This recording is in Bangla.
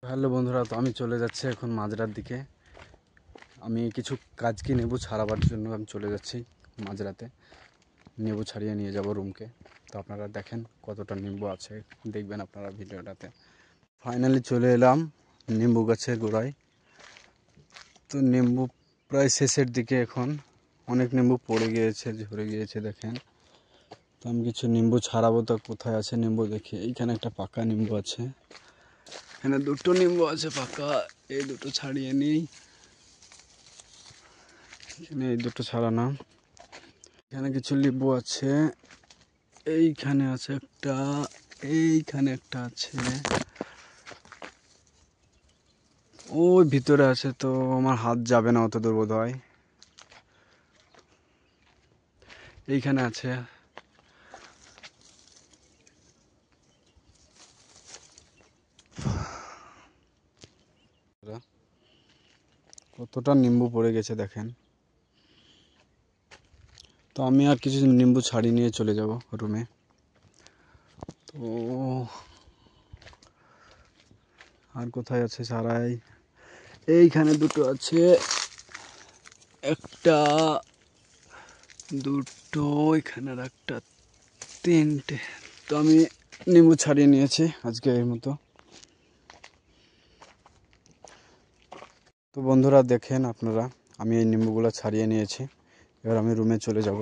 হ্যালো বন্ধুরা, তো আমি চলে যাচ্ছি এখন মাঝরার দিকে। আমি কিছু কাজ কি নেবু ছাড়াবার জন্য আমি চলে যাচ্ছি মাঝরাতে। নেবু ছাড়িয়ে নিয়ে যাব রুমকে। তো আপনারা দেখেন কতটা নিম্বু আছে, দেখবেন আপনারা ভিডিওটাতে। ফাইনালি চলে এলাম নিম্বু গাছের গোড়ায়। তো নিম্বু প্রায় শেষের দিকে, এখন অনেক নিম্বু পড়ে গিয়েছে, ঝরে গিয়েছে দেখেন। তো আমি কিছু নিম্বু ছাড়াবো। তো কোথায় আছে নিম্বু দেখি। এইখানে একটা পাকা নিম্বু আছে, এখানে দুটো নিম্বু আছে পাকা। এই দুটো ছাড়িয়ে নিই। এখানে এই দুটো ছাড়ানো। এখানে কিছু লেবু আছে, এইখানে আছে একটা, এইখানে একটা আছে, ওই ভিতরে আছে। তো আমার হাত যাবে না অত দূর বোধ হয়। এইখানে আছে। কতটা নিম্বু পড়ে গেছে দেখেন। তো আমি আর কিছু নিম্বু ছাড়িয়ে নিয়ে চলে যাব রুমে। তো আর কোথায় আছে সারাই? এইখানে দুটো আছে, একটা, দুটো, এখানে আর একটা, তিনটে। তো আমি নিম্বু ছাড়িয়ে নিয়েছি আজকে এর মতো। তো বন্ধুরা দেখেন আপনারা, আমি এই নিম্বুগুলো ছাড়িয়ে নিয়েছি। এবার আমি রুমে চলে যাব।